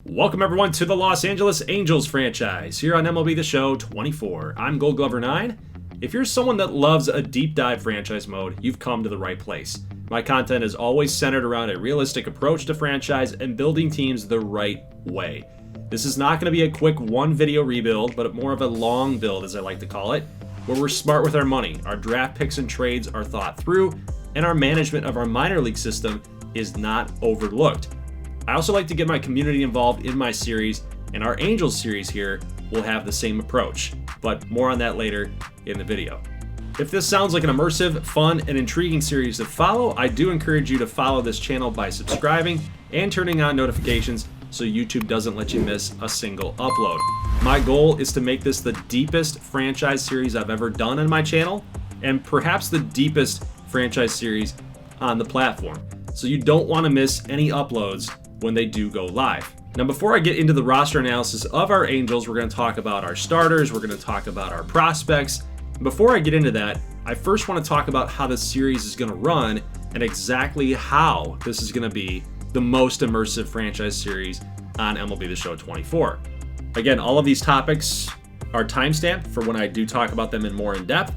Welcome everyone to the Los Angeles Angels franchise here on MLB The Show 24. I'm Gold Glover 9. If you're someone that loves a deep dive franchise mode, you've come to the right place. My content is always centered around a realistic approach to franchise and building teams the right way. This is not going to be a quick one video rebuild, but more of a long build, as I like to call it, where we're smart with our money, our draft picks and trades are thought through, and our management of our minor league system is not overlooked. I also like to get my community involved in my series, and our Angels series here will have the same approach, but more on that later in the video. If this sounds like an immersive, fun, and intriguing series to follow, I do encourage you to follow this channel by subscribing and turning on notifications so YouTube doesn't let you miss a single upload. My goal is to make this the deepest franchise series I've ever done on my channel, and perhaps the deepest franchise series on the platform. So you don't want to miss any uploads when they do go live. Now, before I get into the roster analysis of our Angels, we're going to talk about our starters, we're going to talk about our prospects. Before I get into that, I first want to talk about how this series is going to run and exactly how this is going to be the most immersive franchise series on MLB The Show 24. Again, all of these topics are timestamped for when I do talk about them in more in depth,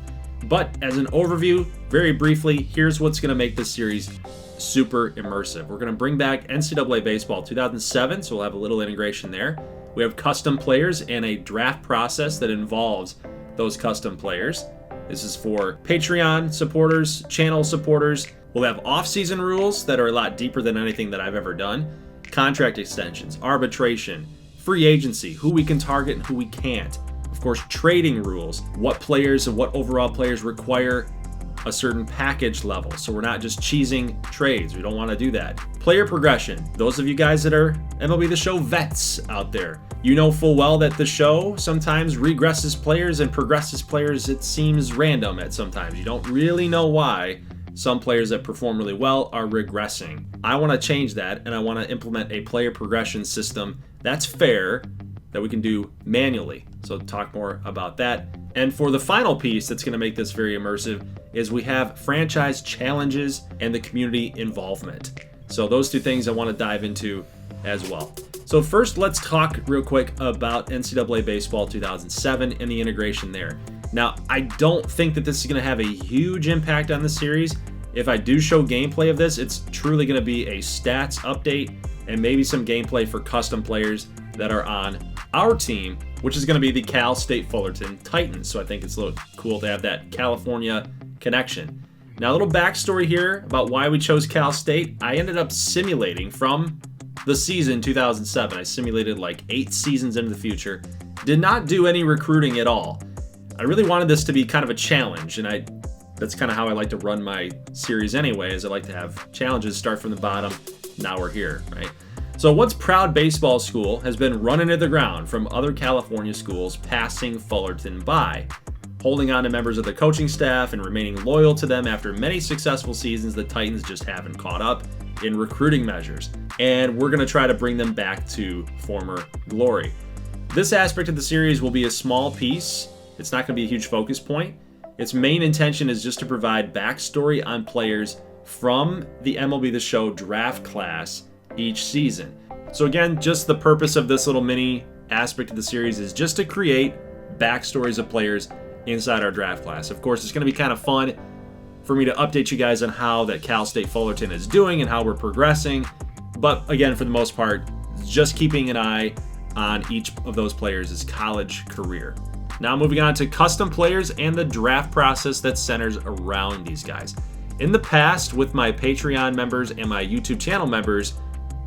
but as an overview, very briefly, here's what's going to make this series super immersive. We're going to bring back NCAA baseball 2007, so we'll have a little integration there. We have custom players and a draft process that involves those custom players. This is for Patreon supporters, channel supporters. We'll have off-season rules that are a lot deeper than anything that I've ever done. Contract extensions, arbitration, free agency, who we can target and who we can't. Of course, trading rules, what players and what overall players require a certain package level, so we're not just cheesing trades. We don't want to do that. Player progression. Those of you guys that are MLB The Show vets out there, you know full well that the show sometimes regresses players and progresses players. It seems random at sometimes. You don't really know why some players that perform really well are regressing. I want to change that, and I want to implement a player progression system that's fair, that we can do manually. So talk more about that. And for the final piece that's going to make this very immersive is we have franchise challenges and the community involvement. So those two things I want to dive into as well. So first, let's talk real quick about NCAA Baseball 2007 and the integration there. Now, I don't think that this is going to have a huge impact on the series. If I do show gameplay of this, it's truly going to be a stats update and maybe some gameplay for custom players that are on our team, which is going to be the Cal State Fullerton Titans. So I think it's a little cool to have that California connection. Now, a little backstory here about why we chose Cal State. I ended up simulating from the season 2007. I simulated like 8 seasons into the future. Did not do any recruiting at all. I really wanted this to be kind of a challenge, and that's kind of how I like to run my series anyway, is I like to have challenges start from the bottom. Now we're here, right? So Once Proud Baseball School has been run into the ground from other California schools passing Fullerton by, holding on to members of the coaching staff and remaining loyal to them after many successful seasons. The Titans just haven't caught up in recruiting measures, and we're going to try to bring them back to former glory. This aspect of the series will be a small piece. It's not going to be a huge focus point. Its main intention is just to provide backstory on players from the MLB The Show draft class each season. So again, just the purpose of this little mini aspect of the series is just to create backstories of players inside our draft class. Of course, it's going to be kind of fun for me to update you guys on how that Cal State Fullerton is doing and how we're progressing. But again, for the most part, just keeping an eye on each of those players' college career. Now moving on to custom players and the draft process that centers around these guys. In the past, with my Patreon members and my YouTube channel members,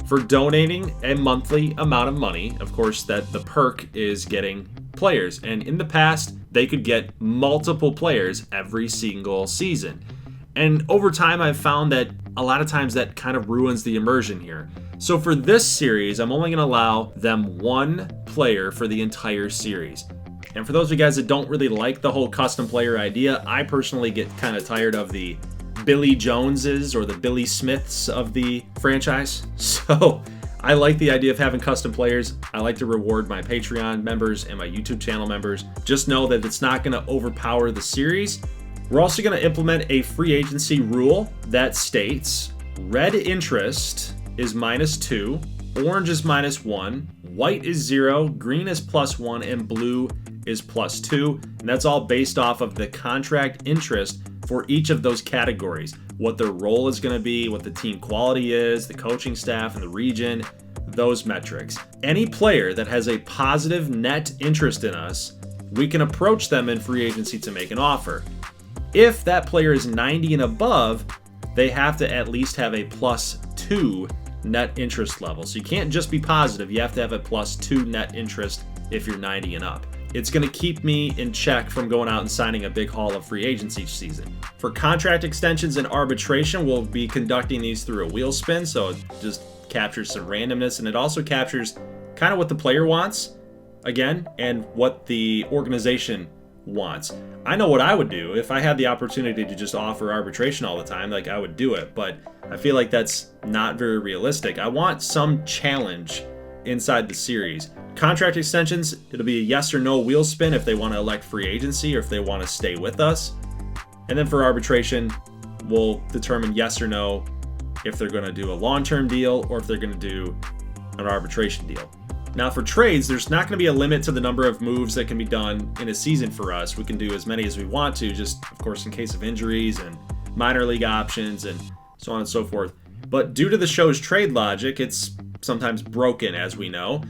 for donating a monthly amount of money, of course, that the perk is getting players. And in the past, they could get multiple players every single season. And over time, I've found that a lot of times that kind of ruins the immersion here. So for this series, I'm only going to allow them one player for the entire series. And for those of you guys that don't really like the whole custom player idea, I personally get kind of tired of the Billy Joneses or the Billy Smiths of the franchise. So I like the idea of having custom players. I like to reward my Patreon members and my YouTube channel members. Just know that it's not going to overpower the series. We're also going to implement a free agency rule that states red interest is -2 orange is -1, white is 0, green is +1, and blue is +2. And that's all based off of the contract interest for each of those categories. What their role is going to be, what the team quality is, the coaching staff and the region, those metrics. Any player that has a positive net interest in us, we can approach them in free agency to make an offer. If that player is 90 and above, they have to at least have a +2 net interest level. So you can't just be positive, you have to have a +2 net interest if you're 90 and up. It's going to keep me in check from going out and signing a big haul of free agents each season. For contract extensions and arbitration, we'll be conducting these through a wheel spin, so it just captures some randomness, and it also captures kind of what the player wants, again, and what the organization wants. I know what I would do if I had the opportunity to just offer arbitration all the time, like I would do it, but I feel like that's not very realistic. I want some challenge inside the series. Contract extensions, it'll be a yes or no wheel spin if they want to elect free agency or if they want to stay with us. And then for arbitration, we'll determine yes or no if they're going to do a long-term deal or if they're going to do an arbitration deal. Now for trades, there's not going to be a limit to the number of moves that can be done in a season for us. We can do as many as we want to, just of course in case of injuries and minor league options and so on and so forth. But due to the show's trade logic, it's sometimes broken, as we know.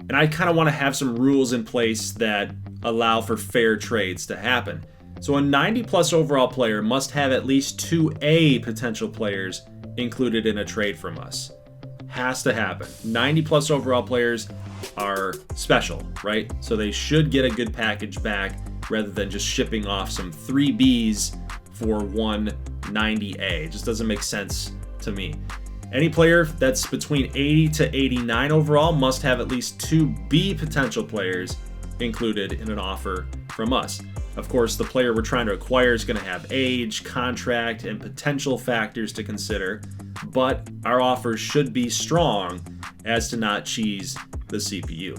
And I kind of want to have some rules in place that allow for fair trades to happen. So a 90+ overall player must have at least 2 A potential players included in a trade from us. Has to happen. 90+ overall players are special, right? So they should get a good package back rather than just shipping off some 3 Bs for one 90A. It just doesn't make sense to me. Any player that's between 80 to 89 overall must have at least 2 B potential players included in an offer from us. Of course, the player we're trying to acquire is going to have age, contract, and potential factors to consider, but our offers should be strong as to not cheese the CPU.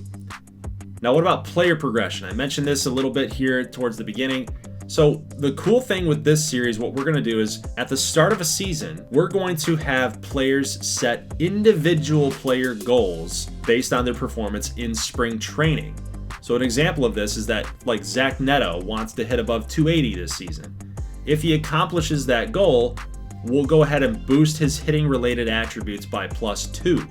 Now, what about player progression? I mentioned this a little bit here towards the beginning. So the cool thing with this series, what we're going to do is at the start of a season, we're going to have players set individual player goals based on their performance in spring training. So an example of this is that like Zach Neto wants to hit above 280 this season. If he accomplishes that goal, we'll go ahead and boost his hitting related attributes by +2.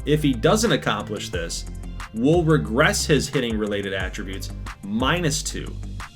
If he doesn't accomplish this, we'll regress his hitting related attributes -2.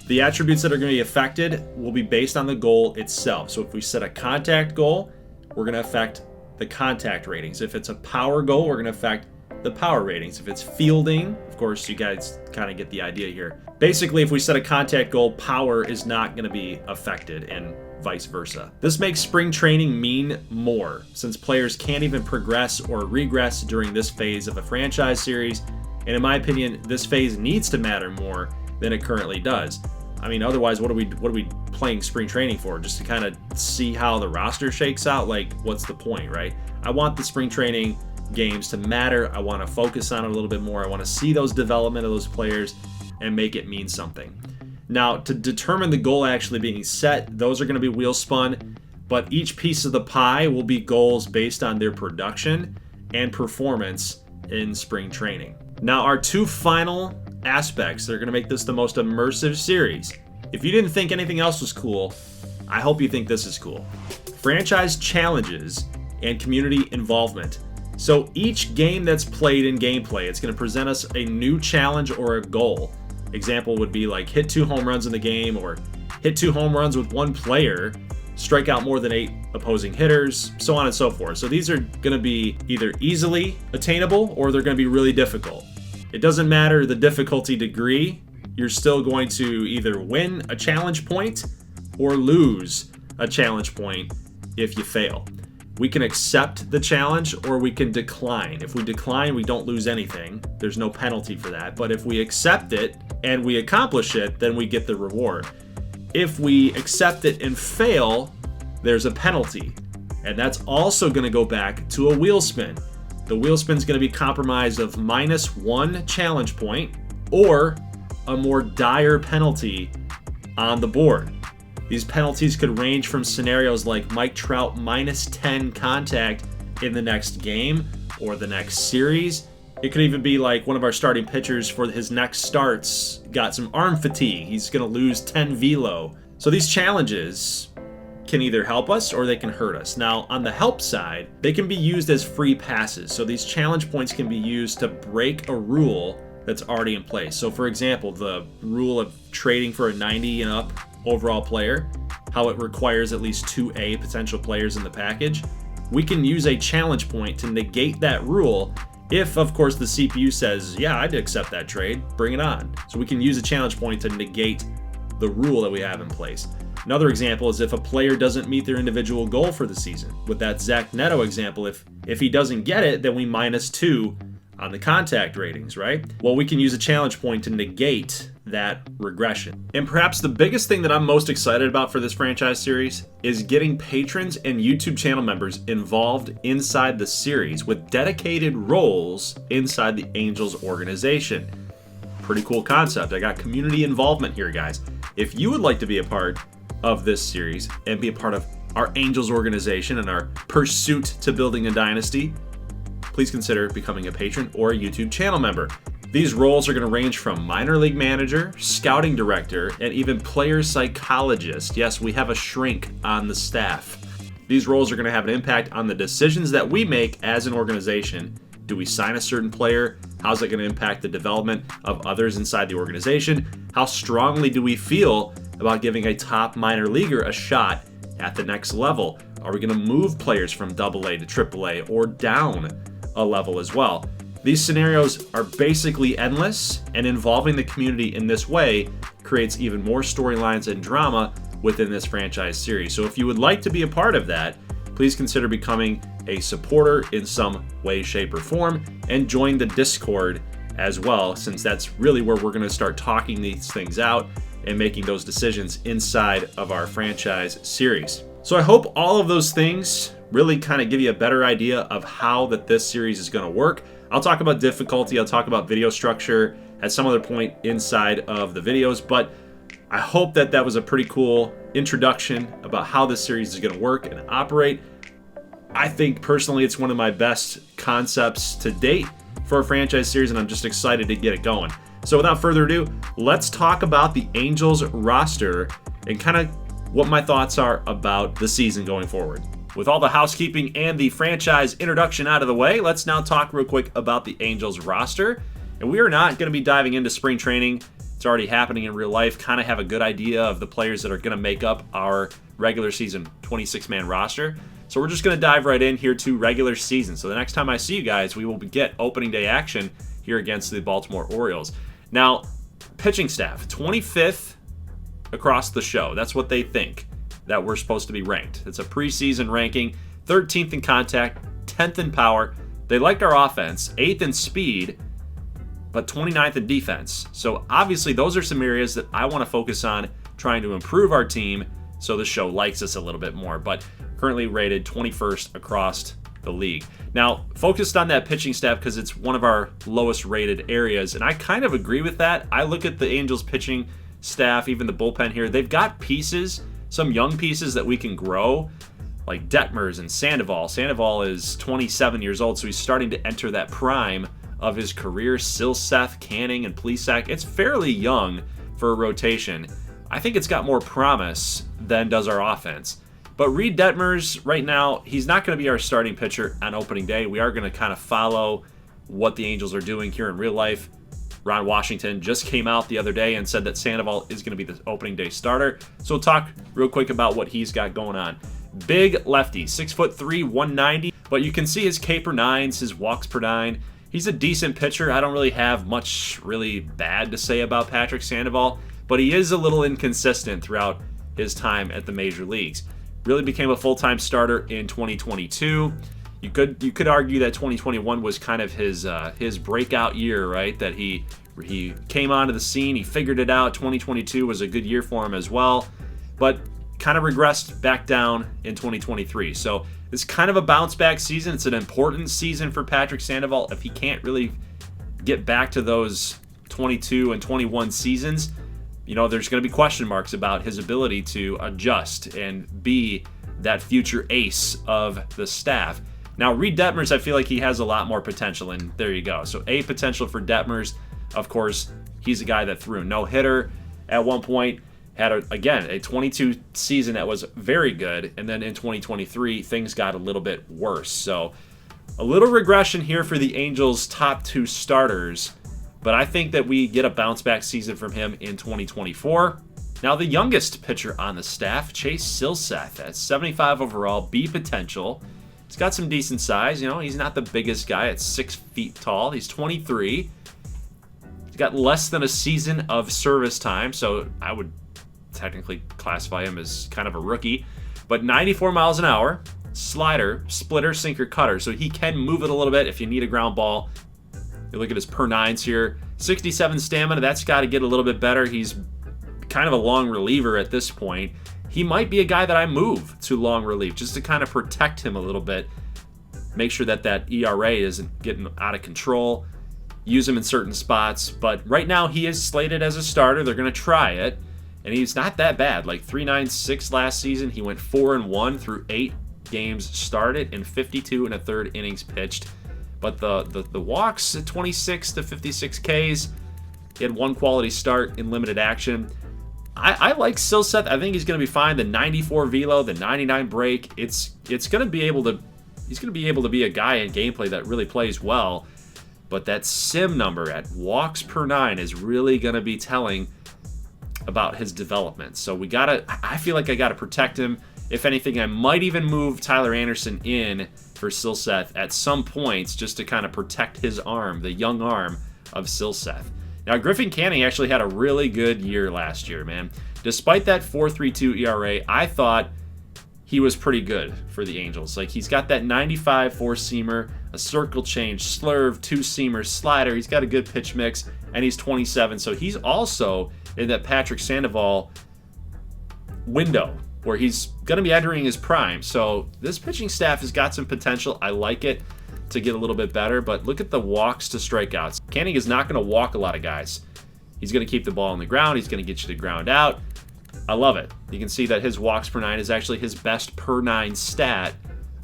The attributes that are going to be affected will be based on the goal itself. So if we set a contact goal, we're going to affect the contact ratings. If it's a power goal, we're going to affect the power ratings. If it's fielding, of course, you guys kind of get the idea here. Basically, if we set a contact goal, power is not going to be affected and vice versa. This makes spring training mean more since players can't even progress or regress during this phase of a franchise series. And in my opinion, this phase needs to matter more than it currently does. I mean, otherwise, what are we playing spring training for? Just to kind of see how the roster shakes out? Like, what's the point, right? I want the spring training games to matter. I want to focus on it a little bit more. I want to see those development of those players and make it mean something. Now, to determine the goal actually being set, those are going to be wheel spun, but each piece of the pie will be goals based on their production and performance in spring training. Now, our 2 final aspects that are going to make this the most immersive series. If you didn't think anything else was cool, I hope you think this is cool. Franchise challenges and community involvement. So each game that's played in gameplay, it's going to present us a new challenge or a goal. Example would be like hit 2 home runs in the game, or hit 2 home runs with 1 player, strike out more than 8 opposing hitters, so on and so forth. So these are going to be either easily attainable or they're going to be really difficult. It doesn't matter the difficulty degree, you're still going to either win a challenge point or lose a challenge point if you fail. We can accept the challenge or we can decline. If we decline, we don't lose anything. There's no penalty for that. But if we accept it and we accomplish it, then we get the reward. If we accept it and fail, there's a penalty. And that's also going to go back to a wheel spin. The wheel spin is going to be comprised of -1 challenge point or a more dire penalty on the board. These penalties could range from scenarios like Mike Trout -10 contact in the next game, or the next series. It could even be like one of our starting pitchers for his next starts got some arm fatigue. He's going to lose 10 velo. So these challenges can either help us or they can hurt us. Now, on the help side, they can be used as free passes. So these challenge points can be used to break a rule that's already in place. So for example, the rule of trading for a 90 and up overall player, how it requires at least 2 A potential players in the package. We can use a challenge point to negate that rule if, of course, the CPU says, yeah, I'd accept that trade, bring it on. So we can use a challenge point to negate the rule that we have in place. Another example is if a player doesn't meet their individual goal for the season. With that Zach Neto example, if he doesn't get it, then we -2 on the contact ratings, right? Well, we can use a challenge point to negate that regression. And perhaps the biggest thing that I'm most excited about for this franchise series is getting patrons and YouTube channel members involved inside the series with dedicated roles inside the Angels organization. Pretty cool concept. I got community involvement here, guys. If you would like to be a part of this series and be a part of our Angels organization and our pursuit to building a dynasty, please consider becoming a patron or a YouTube channel member. These roles are going to range from minor league manager, scouting director, and even player psychologist. Yes, we have a shrink on the staff. These roles are going to have an impact on the decisions that we make as an organization. Do we sign a certain player? How's it going to impact the development of others inside the organization? How strongly do we feel about giving a top minor leaguer a shot at the next level? Are we going to move players from AA to AAA or down a level as well? These scenarios are basically endless, and involving the community in this way creates even more storylines and drama within this franchise series. So if you would like to be a part of that, please consider becoming a supporter in some way, shape, or form, and join the Discord as well, since that's really where we're going to start talking these things out and making those decisions inside of our franchise series. So I hope all of those things really kind of give you a better idea of how this series is going to work. I'll talk about difficulty, I'll talk about video structure at some other point inside of the videos, but I hope that was a pretty cool introduction about how this series is going to work and operate. I think personally it's one of my best concepts to date for a franchise series, and I'm just excited to get it going. So without further ado, let's talk about the Angels roster and kind of what my thoughts are about the season going forward. With all the housekeeping and the franchise introduction out of the way, let's now talk real quick about the Angels roster. And we are not going to be diving into spring training. It's already happening in real life. Kind of have a good idea of the players that are going to make up our regular season 26-man roster. So we're just going to dive right in here to regular season. So the next time I see you guys, we will get opening day action here against the Baltimore Orioles. Now, pitching staff, 25th across the show. That's what they think that we're supposed to be ranked. It's a preseason ranking, 13th in contact, 10th in power. They liked our offense, 8th in speed, but 29th in defense. So obviously those are some areas that I want to focus on trying to improve our team so the show likes us a little bit more, but currently rated 21st across the league. Now, focused on that pitching staff because it's one of our lowest rated areas, and I kind of agree with that. I look at the Angels pitching staff, even the bullpen here, they've got pieces, some young pieces that we can grow, like Detmers and Sandoval. Sandoval is 27 years old, so he's starting to enter that prime of his career. Silseth, Canning, and Plesac. It's fairly young for a rotation. I think it's got more promise than does our offense. But Reed Detmers, right now, he's not going to be our starting pitcher on opening day. We are going to kind of follow what the Angels are doing here in real life. Ron Washington just came out the other day and said that Sandoval is going to be the opening day starter. So we'll talk real quick about what he's got going on. Big lefty, 6'3", 190, but you can see his K per nines, his walks per nine. He's a decent pitcher. I don't really have much really bad to say about Patrick Sandoval, but he is a little inconsistent throughout his time at the major leagues. Really became a full-time starter in 2022. You could argue that 2021 was kind of his breakout year, right? That he came onto the scene, he figured it out. 2022 was a good year for him as well, but kind of regressed back down in 2023. So it's kind of a bounce back season. It's an important season for Patrick Sandoval. If he can't really get back to those 22 and 21 seasons, there's going to be question marks about his ability to adjust and be that future ace of the staff. Now, Reed Detmers, I feel like he has a lot more potential, and there you go. So, A, potential for Detmers. Of course, he's a guy that threw a no-hitter at one point, had, a 22 season that was very good, and then in 2023, things got a little bit worse. So, a little regression here for the Angels' top 2 starters, but I think that we get a bounce-back season from him in 2024. Now, the youngest pitcher on the staff, Chase Silseth, at 75 overall, B potential. He's got some decent size. He's not the biggest guy at 6 feet tall. He's 23. He's got less than a season of service time, so I would technically classify him as kind of a rookie. But 94 miles an hour, slider, splitter, sinker, cutter. So he can move it a little bit if you need a ground ball. You look at his per nines here. 67 stamina, that's got to get a little bit better. He's kind of a long reliever at this point. He might be a guy that I move to long relief just to kind of protect him a little bit. Make sure that ERA isn't getting out of control. Use him in certain spots. But right now he is slated as a starter. They're going to try it. And he's not that bad. Like 3.96 last season. He went 4-1 through 8 games started and 52 1/3 innings pitched. But the walks at 26 to 56 Ks. He had one quality start in limited action. I like Silseth. I think he's going to be fine. The 94 velo, the 99 break. It's going to be able to. He's going to be able to be a guy in gameplay that really plays well. But that sim number at walks per 9 is really going to be telling about his development. So I feel like I gotta protect him. If anything, I might even move Tyler Anderson in for Silseth at some points just to kind of protect his arm, the young arm of Silseth. Now, Griffin Canning actually had a really good year last year, man. Despite that 4.32 ERA, I thought he was pretty good for the Angels. Like, he's got that 95 four-seamer, a circle change, slurve, two-seamer, slider. He's got a good pitch mix, and he's 27. So he's also in that Patrick Sandoval window where he's going to be entering his prime. So this pitching staff has got some potential. I like it to get a little bit better, but look at the walks to strikeouts. Canning is not going to walk a lot of guys. He's going to keep the ball on the ground. He's going to get you to ground out. I love it. You can see that his walks per 9 is actually his best per 9 stat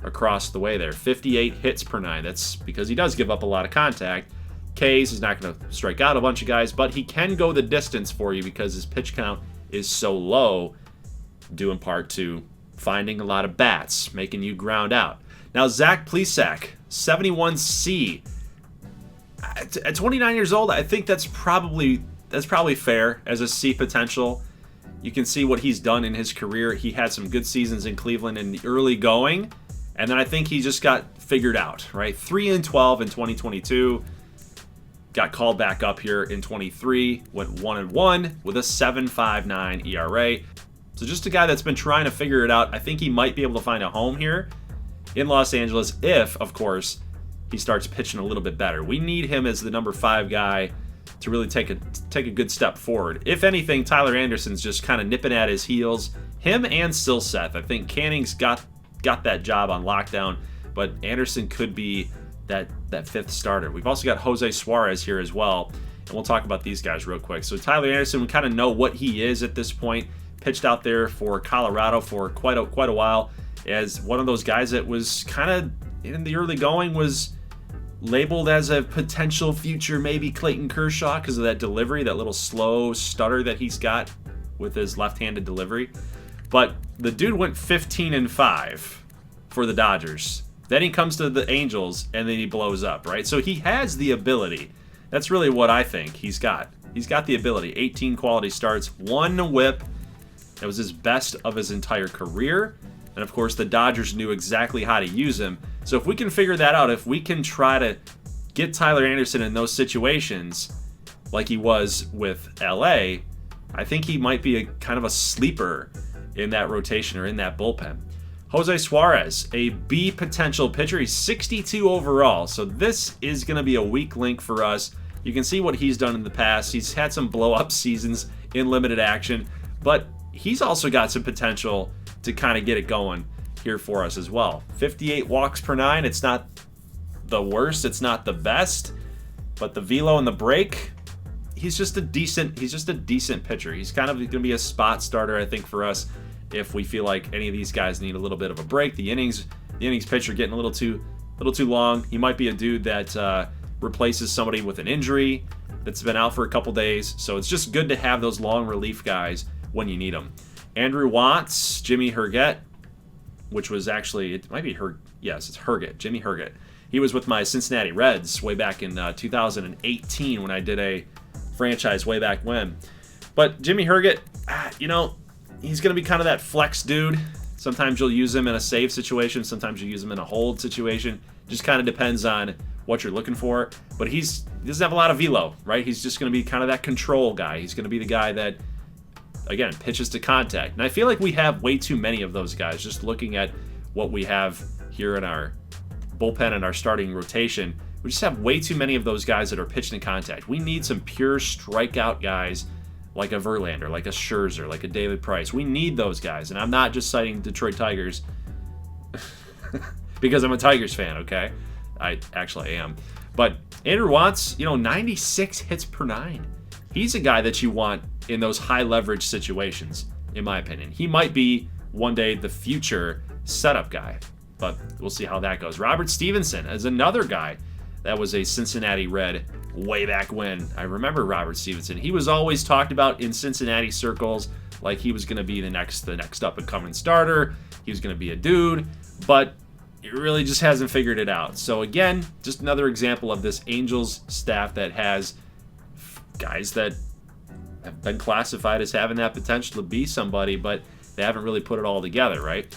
across the way there. 58 hits per 9. That's because he does give up a lot of contact. Ks, he's not going to strike out a bunch of guys, but he can go the distance for you because his pitch count is so low, due in part to finding a lot of bats, making you ground out. Now, Zach Plesac, 71C. At 29 years old, I think that's probably fair as a C potential. You can see what he's done in his career. He had some good seasons in Cleveland in the early going, and then I think he just got figured out, right? 3-12 in 2022. Got called back up here in 23, went 1-1 with a 7.59 ERA. So just a guy that's been trying to figure it out. I think he might be able to find a home here in Los Angeles if, of course, he starts pitching a little bit better. We need him as the number 5 guy to really take a good step forward. If anything, Tyler Anderson's just kind of nipping at his heels. Him and Silseth. I think Canning's got that job on lockdown, but Anderson could be that 5th starter. We've also got Jose Suarez here as well, and we'll talk about these guys real quick. So Tyler Anderson, we kind of know what he is at this point. Pitched out there for Colorado for quite a while as one of those guys that was kind of in the early going was labeled as a potential future maybe Clayton Kershaw because of that delivery, that little slow stutter that he's got with his left-handed delivery. But the dude went 15-5 for the Dodgers. Then he comes to the Angels, and then he blows up, right? So he has the ability. That's really what I think he's got. He's got the ability. 18 quality starts, 1 whip. That was his best of his entire career. And, of course, the Dodgers knew exactly how to use him. So if we can figure that out, if we can try to get Tyler Anderson in those situations like he was with LA, I think he might be a kind of a sleeper in that rotation or in that bullpen. Jose Suarez, a B potential pitcher. He's 62 overall, so this is going to be a weak link for us. You can see what he's done in the past. He's had some blow-up seasons in limited action, but he's also got some potential to kind of get it going here for us as well. 58 walks per 9. It's not the worst. It's not the best, but the velo and the break, he's just a decent pitcher. He's kind of going to be a spot starter, I think, for us. If we feel like any of these guys need a little bit of a break, the innings pitch are getting a little too little too long. He might be a dude that replaces somebody with an injury that's been out for a couple days. So it's just good to have those long relief guys when you need them. Andrew Watts, Jimmy Herget, which was actually, it might be yes, it's Herget, Jimmy Herget. He was with my Cincinnati Reds way back in 2018 when I did a franchise way back when. But Jimmy Herget, he's going to be kind of that flex dude. Sometimes you'll use him in a save situation. Sometimes you'll use him in a hold situation. Just kind of depends on what you're looking for. But he doesn't have a lot of velo, right? He's just going to be kind of that control guy. He's going to be the guy that, again, pitches to contact. And I feel like we have way too many of those guys. Just looking at what we have here in our bullpen and our starting rotation, we just have way too many of those guys that are pitching to contact. We need some pure strikeout guys like a Verlander, like a Scherzer, like a David Price. We need those guys. And I'm not just citing Detroit Tigers because I'm a Tigers fan, okay? I actually am. But Andrew Watts, 96 hits per 9. He's a guy that you want in those high leverage situations, in my opinion. He might be one day the future setup guy, but we'll see how that goes. Robert Stevenson is another guy that was a Cincinnati Red way back when. I remember Robert Stevenson. He was always talked about in Cincinnati circles like he was going to be the next up and coming starter. He was going to be a dude, but he really just hasn't figured it out. So again, just another example of this Angels staff that has guys that have been classified as having that potential to be somebody, but they haven't really put it all together, right?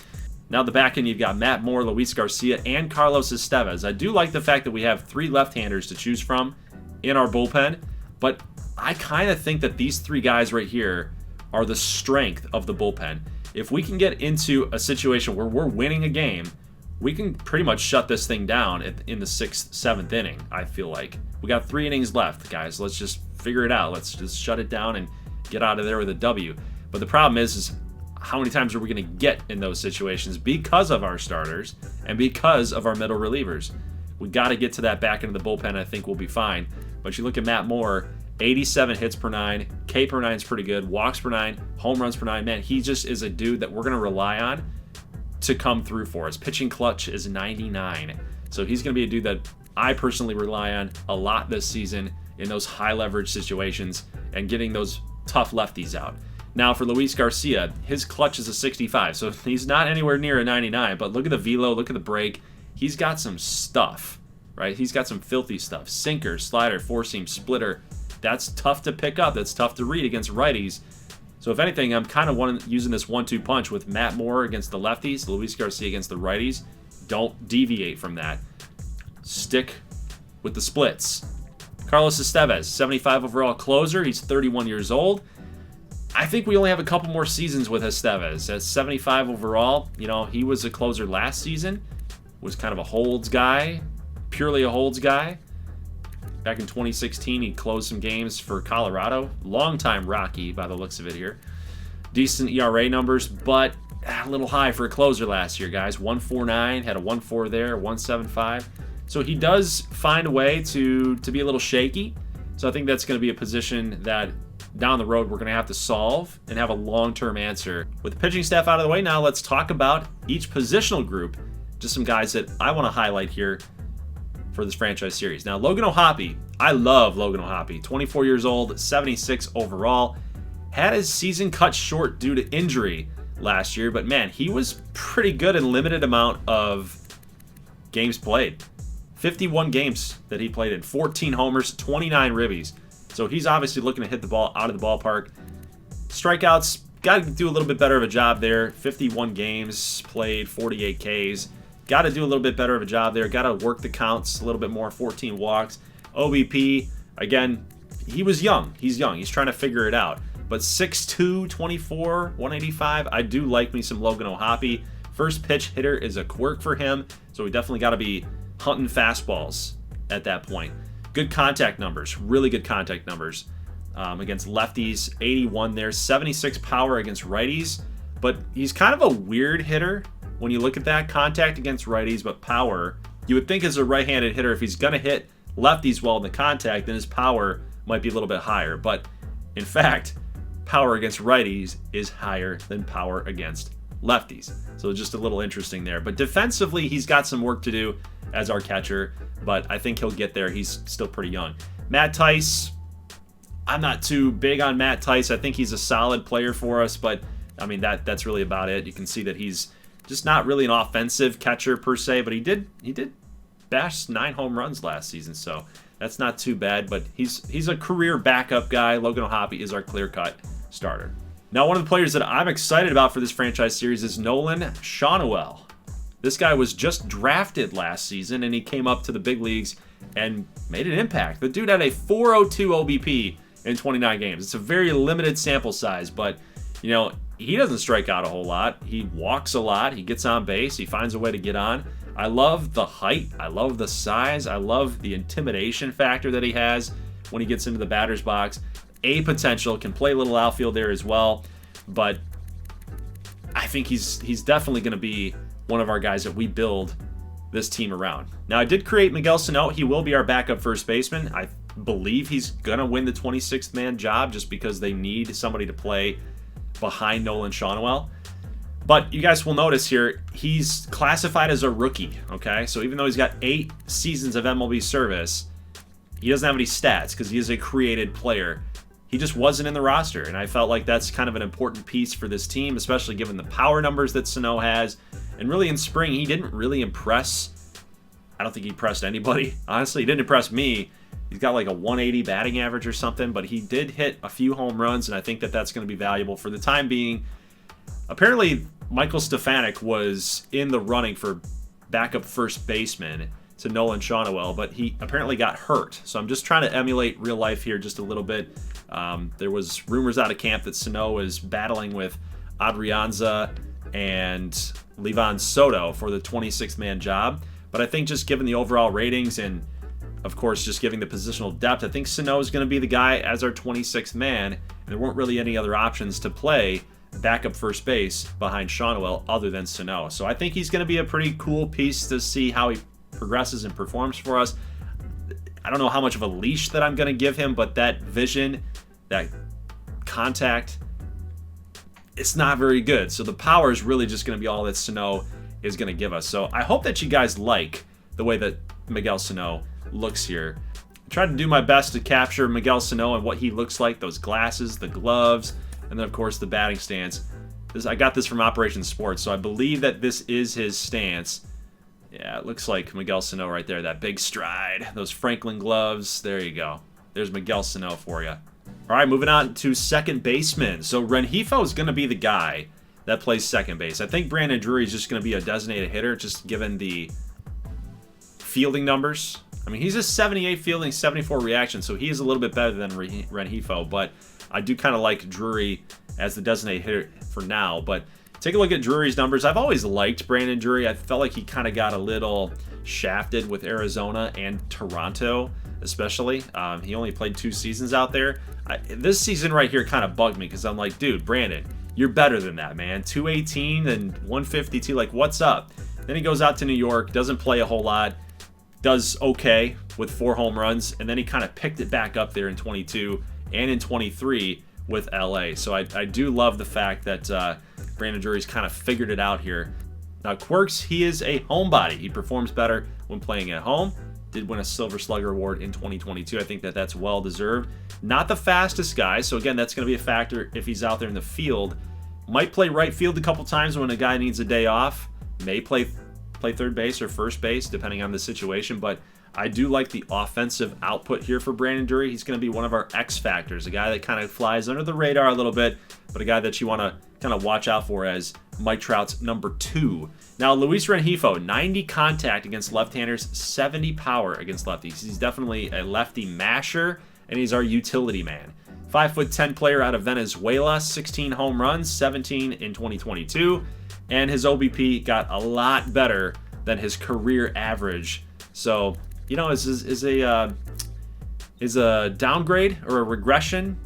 Now, the back end, you've got Matt Moore, Luis Garcia, and Carlos Estevez. I do like the fact that we have 3 left-handers to choose from in our bullpen, but I kind of think that these 3 guys right here are the strength of the bullpen. If we can get into a situation where we're winning a game, we can pretty much shut this thing down in the 6th, 7th inning, I feel like. We got 3 innings left, guys. Let's just figure it out. Let's just shut it down and get out of there with a W. But the problem is how many times are we going to get in those situations because of our starters and because of our middle relievers? We got to get to that back end of the bullpen. I think we'll be fine. But you look at Matt Moore, 87 hits per 9, K per 9 is pretty good, walks per 9, home runs per 9. Man, he just is a dude that we're going to rely on to come through for us. Pitching clutch is 99. So he's going to be a dude that I personally rely on a lot this season in those high leverage situations and getting those tough lefties out. Now for Luis Garcia, his clutch is a 65, so he's not anywhere near a 99, but look at the velo, look at the break. He's got some stuff, right? He's got some filthy stuff. Sinker, slider, four-seam, splitter. That's tough to pick up. That's tough to read against righties. So if anything, I'm kind of using this 1-2 punch with Matt Moore against the lefties, Luis Garcia against the righties. Don't deviate from that. Stick with the splits. Carlos Estevez, 75 overall closer. He's 31 years old. I think we only have a couple more seasons with Estevez. At 75 overall, he was a closer last season, was kind of a holds guy, purely a holds guy. Back in 2016, he closed some games for Colorado. Longtime Rocky, by the looks of it here. Decent ERA numbers, but a little high for a closer last year, guys. 1.49, had a 1.4 there, 1.75. So he does find a way to be a little shaky. So I think that's going to be a position that down the road we're going to have to solve and have a long-term answer. With the pitching staff out of the way, now let's talk about each positional group. Just some guys that I want to highlight here for this franchise series. Now, Logan O'Hoppe. I love Logan O'Hoppe. 24 years old, 76 overall. Had his season cut short due to injury last year, but man, he was pretty good in limited amount of games played. 51 games that he played in, 14 homers, 29 ribbies. So he's obviously looking to hit the ball out of the ballpark. Strikeouts, got to do a little bit better of a job there. 51 games played, 48 Ks. Got to do a little bit better of a job there. Got to work the counts a little bit more, 14 walks. OBP, again, he was young. He's young. He's trying to figure it out. But 6'2", 24, 185, I do like me some Logan O'Hoppe. First pitch hitter is a quirk for him, so we definitely got to be hunting fastballs at that point. Good contact numbers, really good contact numbers against lefties. 81 there, 76 power against righties, but he's kind of a weird hitter when you look at that. Contact against righties, but power. You would think as a right-handed hitter, if he's going to hit lefties well in the contact, then his power might be a little bit higher. But in fact, power against righties is higher than power against lefties. So just a little interesting there. But defensively, he's got some work to do. as our catcher, but I think he'll get there. He's still pretty young. Matt Tice, I'm not too big on Matt Tice. I think he's a solid player for us, but I mean that's really about it. You can see that he's just not really an offensive catcher per se, but he did bash 9 home runs last season, so that's not too bad. But he's a career backup guy. Logan O'Hoppe is our clear-cut starter. Now, one of the players that I'm excited about for this franchise series is Nolan Shohei. This guy was just drafted last season, and he came up to the big leagues and made an impact. The dude had a 402 OBP in 29 games. It's a very limited sample size, but, you know, he doesn't strike out a whole lot. He walks a lot. He gets on base. He finds a way to get on. I love the height. I love the size. I love the intimidation factor that he has when he gets into the batter's box. A potential, can play a little outfield there as well, but I think he's definitely going to be one of our guys that we build this team around. Now, I did create Miguel Sano. He will be our backup first baseman. I believe he's going to win the 26th man job just because they need somebody to play behind Nolan Shohei. But you guys will notice here, he's classified as a rookie, okay? So even though he's got 8 seasons of MLB service, he doesn't have any stats because he is a created player. He just wasn't in the roster, and I felt like that's kind of an important piece for this team, especially given the power numbers that Sano has. And really in spring, he didn't really impress. I don't think he impressed anybody. Honestly, he didn't impress me. He's got like a 180 batting average or something, but he did hit a few home runs, and I think that that's going to be valuable for the time being. Apparently, Michael Stefanik was in the running for backup first baseman to Nolan Shohei, but he apparently got hurt. So I'm just trying to emulate real life here just a little bit. There was rumors out of camp that Sano is battling with Adrianza and Livan Soto for the 26th man job. But I think just given the overall ratings and, of course, just giving the positional depth, I think Sano is going to be the guy as our 26th man. And there weren't really any other options to play backup first base behind Shohei other than Sano. So I think he's going to be a pretty cool piece to see how he progresses and performs for us. I don't know how much of a leash that I'm going to give him, but that vision, that contact, it's not very good. So the power is really just going to be all that Sano is going to give us. So I hope that you guys like the way that Miguel Sano looks here. I tried to do my best to capture Miguel Sano and what he looks like, those glasses, the gloves, and then, of course, the batting stance. I got this from Operation Sports, so I believe that this is his stance. Yeah, it looks like Miguel Sano right there, that big stride, those Franklin gloves. There you go. There's Miguel Sano for you. All right, moving on to second baseman. So Rengifo is going to be the guy that plays second base. I think Brandon Drury is just going to be a designated hitter, just given the fielding numbers. I mean, he's a 78 fielding, 74 reaction, so he is a little bit better than Rengifo, but I do kind of like Drury as the designated hitter for now. But take a look at Drury's numbers. I've always liked Brandon Drury. I felt like he kind of got a little shafted with Arizona and Toronto, especially. He only played 2 seasons out there. This season right here kind of bugged me because I'm like, dude, Brandon, you're better than that, man. 218 and 152, like, what's up? Then he goes out to New York, doesn't play a whole lot, does okay with 4 home runs, and then he kind of picked it back up there in 22 and in 23 with LA. So I do love the fact that Brandon Drury's kind of figured it out here. Now, quirks, he is a homebody. He performs better when playing at home. Did win a Silver Slugger Award in 2022. I think that that's well-deserved. Not the fastest guy, so again, that's going to be a factor if he's out there in the field. Might play right field a couple times when a guy needs a day off. May play third base or first base, depending on the situation, but I do like the offensive output here for Brandon Drury. He's going to be one of our X factors, a guy that kind of flies under the radar a little bit, but a guy that you want to kind of watch out for as Mike Trout's number 2. Now, Luis Rengifo, 90 contact against left-handers, 70 power against lefties. He's definitely a lefty masher, and he's our utility man. 5'10" player out of Venezuela, 16 home runs, 17 in 2022, and his OBP got a lot better than his career average. So, you know, is a downgrade or a regression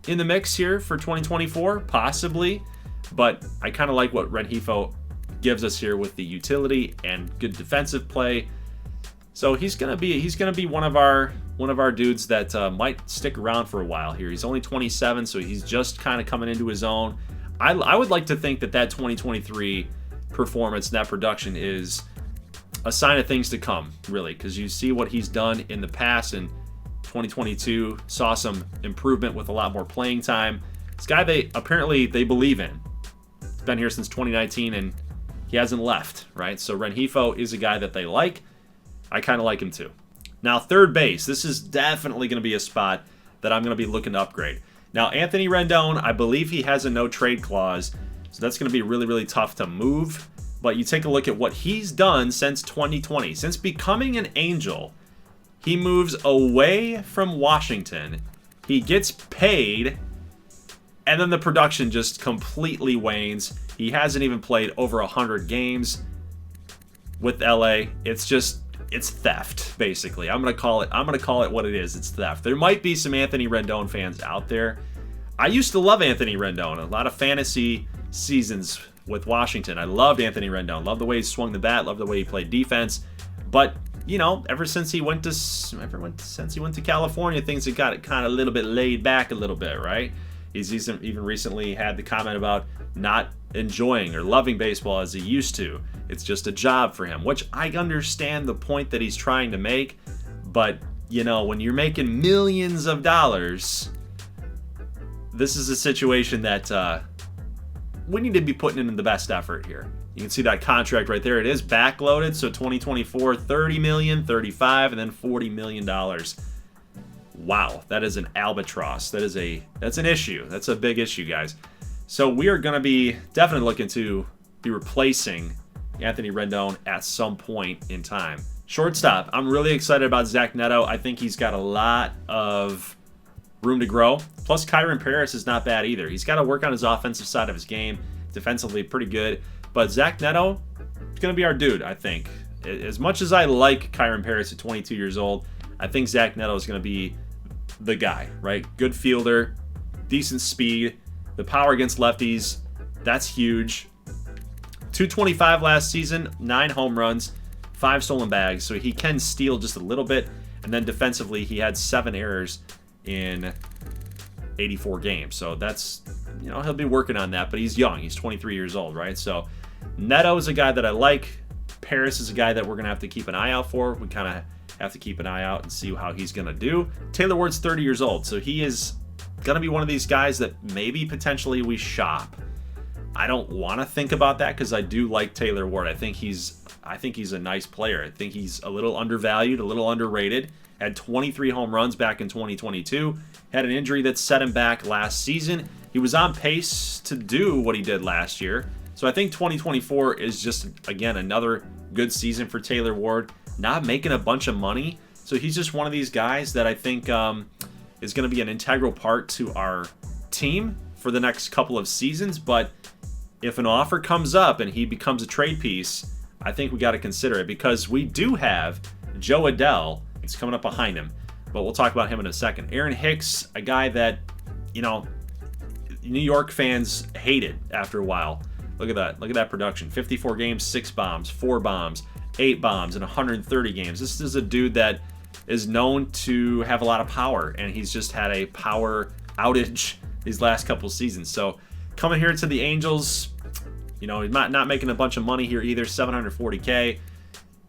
in the mix here for 2024? Possibly, but I kind of like what Rengifo gives us here with the utility and good defensive play. So he's gonna be one of our dudes that might stick around for a while here. He's only 27, so he's just kind of coming into his own. I would like to think that 2023 performance, that production is a sign of things to come, really, because you see what he's done in the past. In 2022, saw some improvement with a lot more playing time. This guy they believe in. He's been here since 2019 and he hasn't left, right? So Rengifo is a guy that they like. I kind of like him too. Now, third base. This is definitely going to be a spot that I'm going to be looking to upgrade. Now, Anthony Rendon, I believe he has a no-trade clause, so that's going to be really, really tough to move. But you take a look at what he's done since 2020. Since becoming an Angel, he moves away from Washington. He gets paid, and then the production just completely wanes. He hasn't even played over 100 games with LA. It's theft, basically. I'm gonna call it what it is. It's theft. There might be some Anthony Rendon fans out there. I used to love Anthony Rendon. A lot of fantasy seasons with Washington. I loved Anthony Rendon. Loved the way he swung the bat. Loved the way he played defense. But ever since he went to California, things have got kind of a little bit laid back a little bit, right? He's even recently had the comment about not enjoying or loving baseball as he used to. It's just a job for him, which I understand the point that he's trying to make. But, when you're making millions of dollars, this is a situation that we need to be putting in the best effort here. You can see that contract right there. It is backloaded. So 2024, $30 million, $35, and then $40 million. Wow, that is an albatross. That's an issue. That's a big issue, guys. So we are going to be definitely looking to be replacing Anthony Rendon at some point in time. Shortstop, I'm really excited about Zach Neto. I think he's got a lot of room to grow. Plus, Kyron Paris is not bad either. He's got to work on his offensive side of his game. Defensively, pretty good. But Zach Neto is going to be our dude, I think. As much as I like Kyron Paris at 22 years old, I think Zach Neto is going to be the guy, right? Good fielder, decent speed, the power against lefties, that's huge. 225 last season, 9 home runs, 5 stolen bags, so he can steal just a little bit. And then defensively, he had 7 errors in 84 games. So that's, he'll be working on that, but he's young. He's 23 years old, right? So Neto is a guy that I like. Paris is a guy that we're going to have to keep an eye out for. We kind of have to keep an eye out and see how he's going to do. Taylor Ward's 30 years old, so he is going to be one of these guys that maybe potentially we shop. I don't want to think about that because I do like Taylor Ward. I think he's a nice player. I think he's a little undervalued, a little underrated. Had 23 home runs back in 2022. Had an injury that set him back last season. He was on pace to do what he did last year. So I think 2024 is just, again, another good season for Taylor Ward. Not making a bunch of money. So he's just one of these guys that I think is going to be an integral part to our team for the next couple of seasons. But if an offer comes up and he becomes a trade piece, I think we got to consider it because we do have Joe Adell. It's coming up behind him, but we'll talk about him in a second. Aaron Hicks, a guy that, New York fans hated after a while. Look at that. Look at that production. 54 games, 6 bombs, 4 bombs, 8 bombs in 130 games. This is a dude that is known to have a lot of power, and he's just had a power outage these last couple seasons. So coming here to the Angels, he's not making a bunch of money here either, $740K.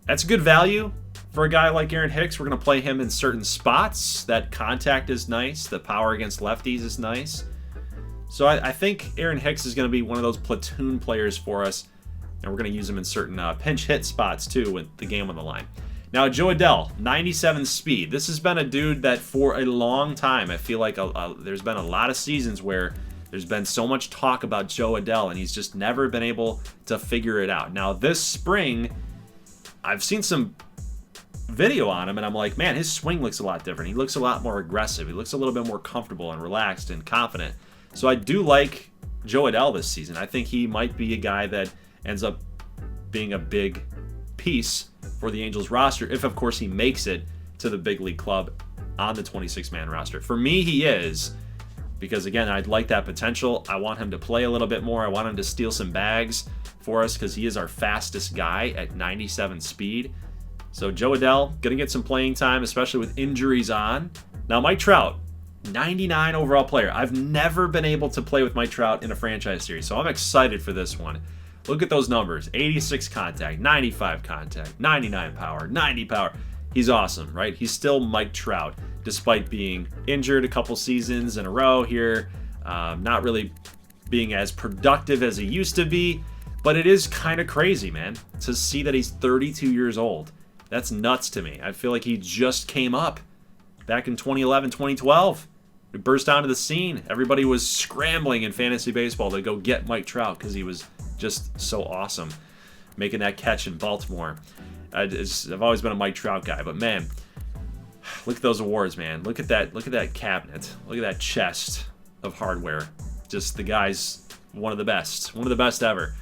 That's good value for a guy like Aaron Hicks. We're going to play him in certain spots. That contact is nice. The power against lefties is nice. So I think Aaron Hicks is going to be one of those platoon players for us, and we're going to use him in certain pinch hit spots too with the game on the line. Now, Joe Adell, 97 speed. This has been a dude that for a long time, I feel like there's been a lot of seasons where there's been so much talk about Joe Adell, and he's just never been able to figure it out. Now, this spring, I've seen some video on him, and I'm like, man, his swing looks a lot different. He looks a lot more aggressive. He looks a little bit more comfortable and relaxed and confident. So I do like Joe Adell this season. I think he might be a guy that ends up being a big piece for the Angels roster if, of course, he makes it to the big league club on the 26-man roster. For me, he is, because, again, I'd like that potential. I want him to play a little bit more. I want him to steal some bags for us because he is our fastest guy at 97 speed. So Joe Adell, going to get some playing time, especially with injuries on. Now, Mike Trout, 99 overall player. I've never been able to play with Mike Trout in a franchise series, so I'm excited for this one. Look at those numbers. 86 contact, 95 contact, 99 power, 90 power. He's awesome, right? He's still Mike Trout, despite being injured a couple seasons in a row here. Not really being as productive as he used to be. But it is kind of crazy, man, to see that he's 32 years old. That's nuts to me. I feel like he just came up back in 2011, 2012. He burst onto the scene. Everybody was scrambling in fantasy baseball to go get Mike Trout because he was just so awesome making that catch in Baltimore. I've always been a Mike Trout guy, but man, look at those awards, man. Look at that cabinet. Look at that chest of hardware. Just the guy's one of the best ever.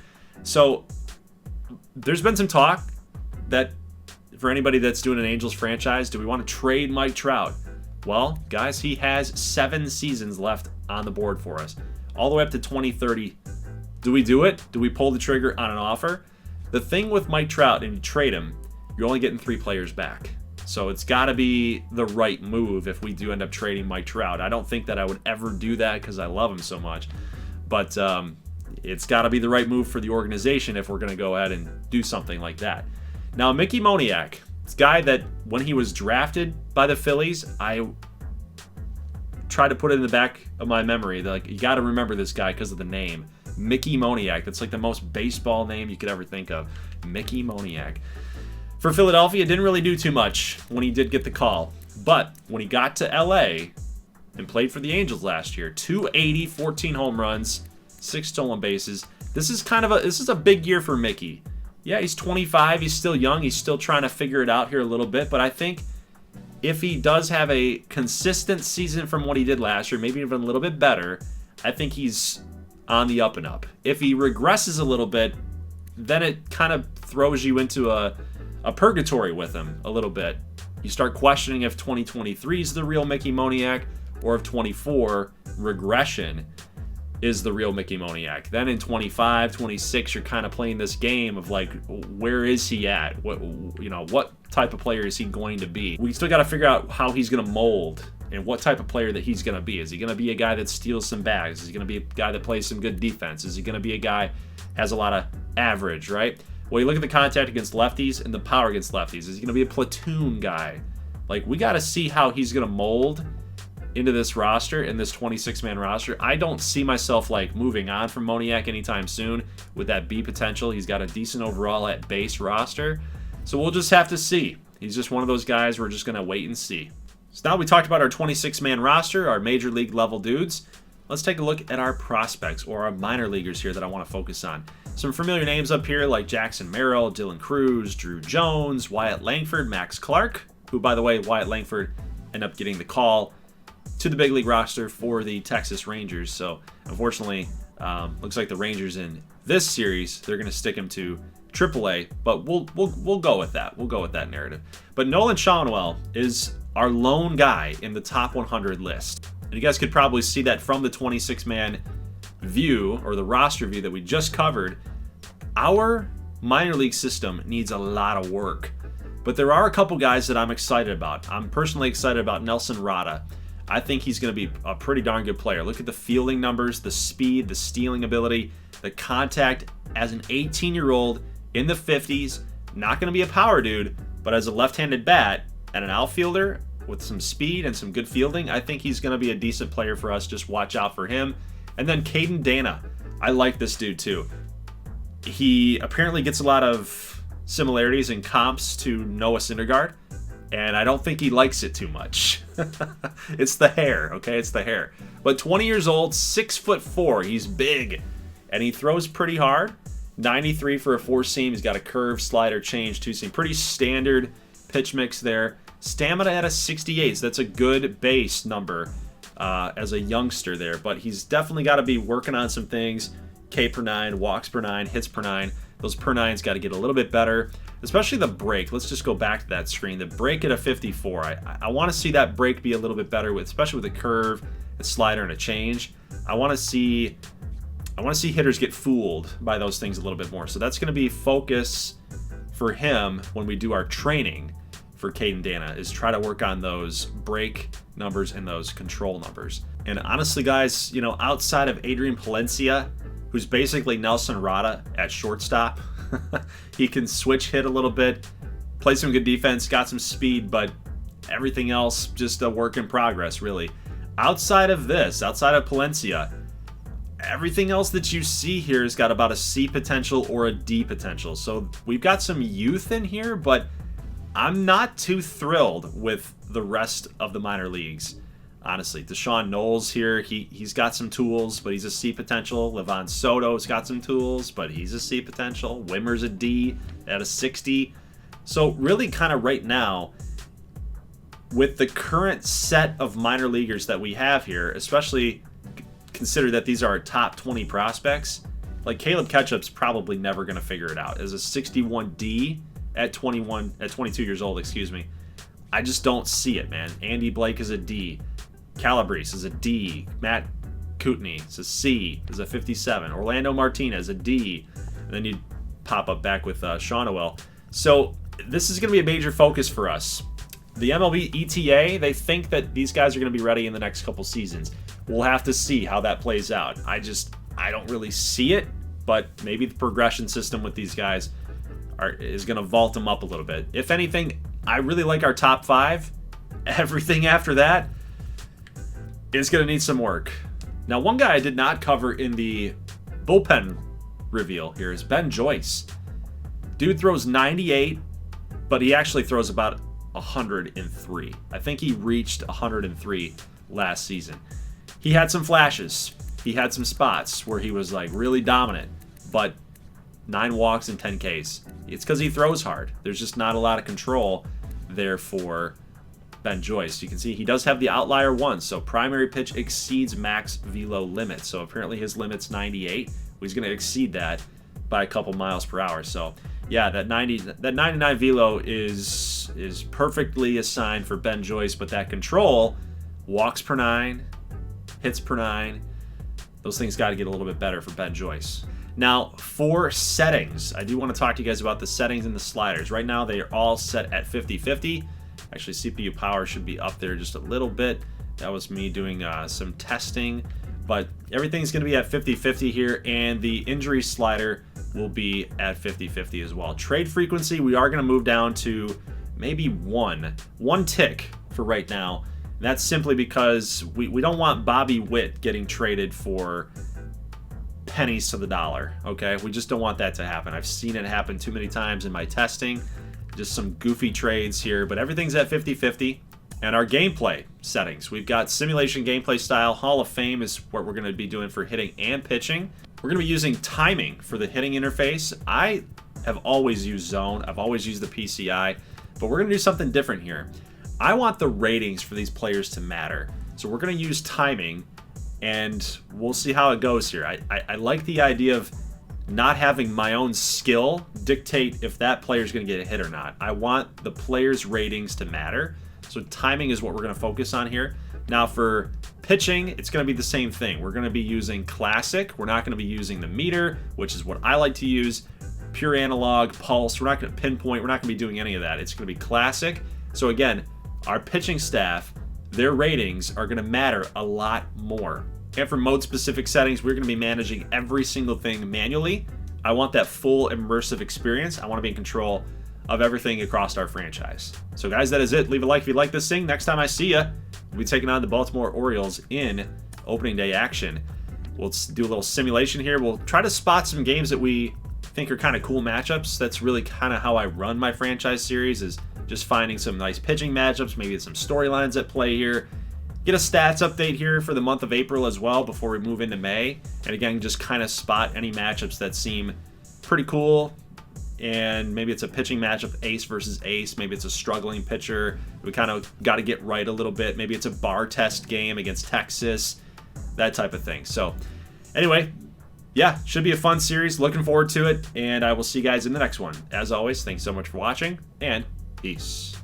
So there's been some talk that for anybody that's doing an Angels franchise, do we want to trade Mike Trout? Well, guys, he has 7 seasons left on the board for us, all the way up to 2030. Do we do it? Do we pull the trigger on an offer? The thing with Mike Trout, and you trade him, you're only getting 3 players back. So it's got to be the right move if we do end up trading Mike Trout. I don't think that I would ever do that because I love him so much. But it's got to be the right move for the organization if we're going to go ahead and do something like that. Now, Mickey Moniak, this guy that when he was drafted by the Phillies, I tried to put it in the back of my memory. Like, you got to remember this guy because of the name. Mickey Moniak. That's like the most baseball name you could ever think of. Mickey Moniak. For Philadelphia, didn't really do too much when he did get the call. But when he got to LA and played for the Angels last year, 280, 14 home runs, 6 stolen bases. This is a big year for Mickey. Yeah, he's 25. He's still young. He's still trying to figure it out here a little bit. But I think if he does have a consistent season from what he did last year, maybe even a little bit better, I think he's on the up and up. If he regresses a little bit, then it kind of throws you into a purgatory with him a little bit. You start questioning if 2023 is the real Mickey Moniak or if 24 regression is the real Mickey Moniak. Then in 25, 26, you're kind of playing this game of like, where is he at? What type of player is he going to be? We still got to figure out how he's going to mold and what type of player that he's going to be. Is he going to be a guy that steals some bags? Is he going to be a guy that plays some good defense? Is he going to be a guy has a lot of average, right? Well, you look at the contact against lefties and the power against lefties. Is he going to be a platoon guy? Like, we got to see how he's going to mold into this roster, in this 26-man roster. I don't see myself like moving on from Moniak anytime soon with that B potential. He's got a decent overall at base roster. So we'll just have to see. He's just one of those guys we're just going to wait and see. So now we talked about our 26-man roster, our major league level dudes. Let's take a look at our prospects or our minor leaguers here that I want to focus on. Some familiar names up here like Jackson Merrill, Dylan Cruz, Drew Jones, Wyatt Langford, Max Clark, who, by the way, Wyatt Langford ended up getting the call to the big league roster for the Texas Rangers. So unfortunately, looks like the Rangers in this series, they're going to stick him to AAA, but we'll go with that. We'll go with that narrative. But Nolan Schanuel is our lone guy in the top 100 list. And you guys could probably see that from the 26-man view or the roster view that we just covered. Our minor league system needs a lot of work. But there are a couple guys that I'm excited about. I'm personally excited about Nelson Rada. I think he's going to be a pretty darn good player. Look at the fielding numbers, the speed, the stealing ability, the contact as an 18-year-old in the 50s. Not going to be a power dude, but as a left-handed bat and an outfielder with some speed and some good fielding, I think he's going to be a decent player for us. Just watch out for him. And then Caden Dana. I like this dude too. He apparently gets a lot of similarities and comps to Noah Syndergaard, and I don't think he likes it too much. It's the hair, okay? It's the hair. But 20 years old, 6'4". He's big, and he throws pretty hard. 93 for a 4-seam. He's got a curve, slider, change, 2-seam. Pretty standard pitch mix there. Stamina at a 68, so that's a good base number as a youngster there. But he's definitely got to be working on some things. K per 9, walks per 9, hits per 9. Those per 9s got to get a little bit better, especially the break. Let's just go back to that screen. The break at a 54. I want to see that break be a little bit better, especially with a curve, a slider, and a change. I want to see hitters get fooled by those things a little bit more. So that's going to be focus for him when we do our training for Caden Dana, is try to work on those break numbers and those control numbers. And honestly, guys, outside of Adrian Palencia, who's basically Nelson Rada at shortstop. He can switch hit a little bit, play some good defense, got some speed, but everything else just a work in progress, really. Outside of Palencia, everything else that you see here has got about a C potential or a D potential. So we've got some youth in here, but I'm not too thrilled with the rest of the minor leagues. Honestly, Deshaun Knowles here, he's got some tools, but he's a C potential. Livan Soto's got some tools, but he's a C potential. Wimmer's a D at a 60. So really kind of right now, with the current set of minor leaguers that we have here, especially consider that these are our top 20 prospects, like Caleb Ketchup's probably never going to figure it out. As a 61D at 22 years old, I just don't see it, man. Andy Blake is a D. Calabrese is a D. Matt Kootenay is a C, is a 57. Orlando Martinez, a D. And then you pop up back with Sean Noel. So this is going to be a major focus for us. The MLB ETA, they think that these guys are going to be ready in the next couple seasons. We'll have to see how that plays out. I don't really see it, but maybe the progression system with these guys is going to vault them up a little bit. If anything, I really like our top 5. Everything after that is going to need some work. Now, one guy I did not cover in the bullpen reveal here is Ben Joyce. Dude throws 98, but he actually throws about 103. I think he reached 103 last season. He had some flashes. He had some spots where he was like really dominant, but 9 walks and 10 Ks. It's because he throws hard. There's just not a lot of control there for Ben Joyce. You can see he does have the outlier 1, so primary pitch exceeds max velo limit. So apparently his limit's 98. He's going to exceed that by a couple miles per hour. So yeah, that 99 velo is perfectly assigned for Ben Joyce, but that control, walks per 9, hits per 9, those things got to get a little bit better for Ben Joyce. Now, for settings, I do want to talk to you guys about the settings and the sliders. Right now, they are all set at 50-50. Actually, CPU power should be up there just a little bit. That was me doing some testing. But everything's going to be at 50-50 here, and the injury slider will be at 50-50 as well. Trade frequency, we are going to move down to maybe one tick for right now. And that's simply because we don't want Bobby Witt getting traded for pennies to the dollar, okay? We just don't want that to happen. I've seen it happen too many times in my testing. Just some goofy trades here, but everything's at 50-50. And our gameplay settings, we've got simulation gameplay style. Hall of Fame is what we're going to be doing for hitting and pitching. We're going to be using timing for the hitting interface. I have always used zone. I've always used the PCI, but we're going to do something different here. I want the ratings for these players to matter. So we're going to use timing, and we'll see how it goes here. I like the idea of not having my own skill dictate if that player is going to get a hit or not. I want the player's ratings to matter. So timing is what we're going to focus on here. Now for pitching, it's going to be the same thing. We're going to be using classic. We're not going to be using the meter, which is what I like to use. Pure analog, pulse. We're not going to pinpoint. We're not going to be doing any of that. It's going to be classic. So again, our pitching staff, their ratings are going to matter a lot more. And for mode-specific settings, we're going to be managing every single thing manually. I want that full immersive experience. I want to be in control of everything across our franchise. So guys, that is it. Leave a like if you like this thing. Next time I see you, we'll be taking on the Baltimore Orioles in opening day action. We'll do a little simulation here. We'll try to spot some games that we think are kind of cool matchups. That's really kind of how I run my franchise series, is just finding some nice pitching matchups, maybe some storylines at play here. Get a stats update here for the month of April as well before we move into May. And again, just kind of spot any matchups that seem pretty cool. And maybe it's a pitching matchup, ace versus ace. Maybe it's a struggling pitcher. We kind of got to get right a little bit. Maybe it's a bar test game against Texas, that type of thing. So anyway, yeah, should be a fun series. Looking forward to it. And I will see you guys in the next one. As always, thanks so much for watching, and peace.